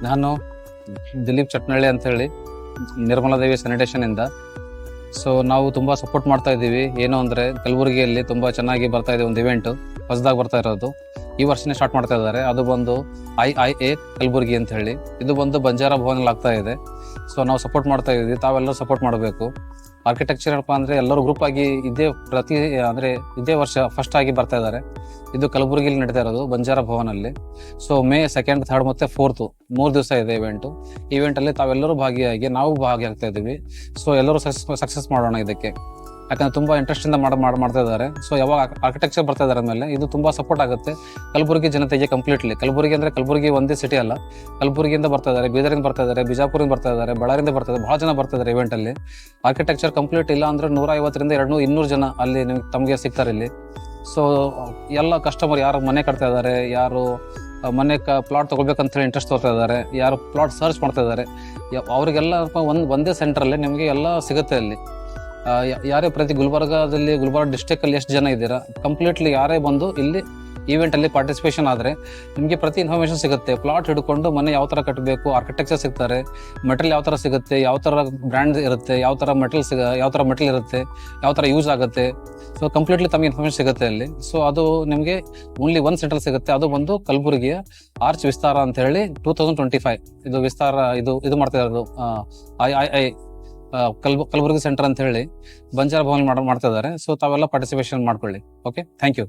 ನಾನು ದಿಲೀಪ್ ಚಟ್ನಳ್ಳಿ ಅಂತ ಹೇಳಿ ನಿರ್ಮಲಾದೇವಿ ಸ್ಯಾನಿಟೇಷನ್ ಇಂದ. ಸೊ ನಾವು ತುಂಬಾ ಸಪೋರ್ಟ್ ಮಾಡ್ತಾ ಇದ್ದೀವಿ. ಏನು ಅಂದ್ರೆ ಕಲಬುರಗಿಯಲ್ಲಿ ತುಂಬಾ ಚೆನ್ನಾಗಿ ಬರ್ತಾ ಇದೆ ಒಂದು ಇವೆಂಟ್, ಹೊಸದಾಗಿ ಬರ್ತಾ ಇರೋದು. ಈ ವರ್ಷನೇ ಸ್ಟಾರ್ಟ್ ಮಾಡ್ತಾ ಇದ್ದಾರೆ. ಅದು ಬಂದು IIA ಕಲಬುರಗಿ ಅಂತ ಹೇಳಿ. ಇದು ಬಂದು ಬಂಜಾರ ಭವನಲ್ಲಿ ಆಗ್ತಾ ಇದೆ. ಸೊ ನಾವು ಸಪೋರ್ಟ್ ಮಾಡ್ತಾ ಇದ್ದೀವಿ, ತಾವೆಲ್ಲರೂ ಸಪೋರ್ಟ್ ಮಾಡಬೇಕು. ಆರ್ಕಿಟೆಕ್ಚರ್ ಏನಪ್ಪ ಅಂದ್ರೆ ಎಲ್ಲರೂ ಗ್ರೂಪ್ ಆಗಿ ಇದೇ ವರ್ಷ ಫಸ್ಟ್ ಆಗಿ ಬರ್ತಾ ಇದ್ದಾರೆ. ಇದು ಕಲಬುರಗಿಯಲ್ಲಿ ನಡೀತಾ ಇರೋದು ಬಂಜಾರ ಭವನಲ್ಲಿ. ಸೊ May 2, 3 ಮತ್ತೆ 4 3 ದಿವಸ ಇದೆ ಇವೆಂಟ್ ಅಲ್ಲಿ ತಾವೆಲ್ಲರೂ ಭಾಗಿಯಾಗಿ ನಾವು ಭಾಗಿಯಾಗ್ತಾ ಇದ್ದೀವಿ. ಸೊ ಎಲ್ಲರೂ ಸಕ್ಸಸ್ ಮಾಡೋಣ ಇದಕ್ಕೆ, ಯಾಕಂದ್ರೆ ತುಂಬಾ ಇಂಟ್ರೆಸ್ಟ್ ಇಂದ ಮಾಡ್ತಾ ಇದ್ದಾರೆ. ಸೊ ಯಾವಾಗ ಆರ್ಕಿಟೆಕ್ಚರ್ ಬರ್ತಾ ಇದಾರೆ ಮೇಲೆ ಇದು ತುಂಬಾ ಸಪೋರ್ಟ್ ಆಗುತ್ತೆ ಕಲಬುರಗಿ ಜನತೆಗೆ ಕಂಪ್ಲೀಟ್ಲಿ. ಕಲಬುರಗಿ ಒಂದೇ ಸಿಟಿ ಅಲ್ಲ, ಕಲಬುರಗಿಯಿಂದ ಬರ್ತಾ ಇದ್ದಾರೆ, ಬೀದರಿಂದ ಬರ್ತಾ ಇದ್ದಾರೆ, ಬಿಜಾಪುರಿಂದ ಬರ್ತಾ ಇದ್ದಾರೆ, ಬಳ್ಳಾರಿಯಿಂದ ಬರ್ತಾ ಇದ್ದಾರೆ, ಬಹಳ ಜನ ಬರ್ತಾ ಇದ್ದಾರೆ ಇವೆಂಟ್ ಅಲ್ಲಿ. ಆರ್ಕಿಟೆಕ್ಚರ್ ಕಂಪ್ಲೀಟ್ ಇಲ್ಲ ಅಂದ್ರೆ 150ರಿಂದ 200 ಜನ ಅಲ್ಲಿ ತಮಗೆ ಸಿಗ್ತಾರೆ ಇಲ್ಲಿ. ಸೊ ಎಲ್ಲ ಕಸ್ಟಮರ್ ಯಾರು ಮನೆ ಕಟ್ತಾ ಇದ್ದಾರೆ, ಯಾರು ಮನೆ ಪ್ಲಾಟ್ ತಗೋಬೇಕಂತ ಹೇಳಿ ಇಂಟ್ರೆಸ್ಟ್ ತಗೋತಾ ಇದ್ದಾರೆ, ಯಾರು ಪ್ಲಾಟ್ ಸರ್ಚ್ ಮಾಡ್ತಾ ಇದ್ದಾರೆ, ಅವ್ರಿಗೆಲ್ಲ ಒಂದೇ ಸೆಂಟ್ರಲ್ಲಿ ನಿಮಗೆ ಎಲ್ಲ ಸಿಗುತ್ತೆ ಅಲ್ಲಿ. ಯಾರೇ ಗುಲ್ಬರ್ಗ ಡಿಸ್ಟ್ರಿಕ್ಟ್ ಅಲ್ಲಿ ಎಷ್ಟು ಜನ ಇದ್ದೀರಾ, ಕಂಪ್ಲೀಟ್ಲಿ ಯಾರೇ ಬಂದು ಇಲ್ಲಿ ಈವೆಂಟ್ ಅಲ್ಲಿ ಪಾರ್ಟಿಸಿಪೇಷನ್ ಆದ್ರೆ ನಿಮಗೆ ಪ್ರತಿ ಇನ್ಫಾರ್ಮೇಶನ್ ಸಿಗುತ್ತೆ. ಪ್ಲಾಟ್ ಹಿಡ್ಕೊಂಡು ಮನೆ ಯಾವ ತರ ಕಟ್ಟಬೇಕು, ಆರ್ಕಿಟೆಕ್ಚರ್ ಸಿಗ್ತಾರೆ, ಮೆಟೀರಿಯಲ್ ಯಾವ ತರ ಸಿಗುತ್ತೆ, ಯಾವ ತರ ಬ್ರ್ಯಾಂಡ್ ಇರುತ್ತೆ, ಯಾವ ತರ ಮೆಟೀರಿಯಲ್ ಇರುತ್ತೆ, ಯಾವ ತರ ಯೂಸ್ ಆಗುತ್ತೆ. ಸೊ ಕಂಪ್ಲೀಟ್ಲಿ ತಮಗೆ ಇನ್ಫಾರ್ಮೇಶನ್ ಸಿಗುತ್ತೆ ಅಲ್ಲಿ. ಸೊ ಅದು ನಿಮಗೆ ಓನ್ಲಿ ಒಂದು ಸೆಂಟರ್ ಸಿಗುತ್ತೆ. ಅದು ಬಂದು ಕಲಬುರಗಿಯ ಆರ್ಚ್ ವಿಸ್ತಾರ ಅಂತ ಹೇಳಿ 2025 ಇದು ವಿಸ್ತಾರ ಇದು ಮಾಡ್ತಾ ಇರೋದು. IIA ಕಲಬುರಗಿ ಸೆಂಟರ್ ಅಂತ ಹೇಳಿ ಬಂಜಾರ ಭವನ್ ಮಾಡ್ತಾ ಇದ್ದಾರೆ. ಸೊ ತಾವೆಲ್ಲ ಪಾರ್ಟಿಸಿಪೇಷನ್ ಮಾಡ್ಕೊಳ್ಳಿ. Okay, thank you.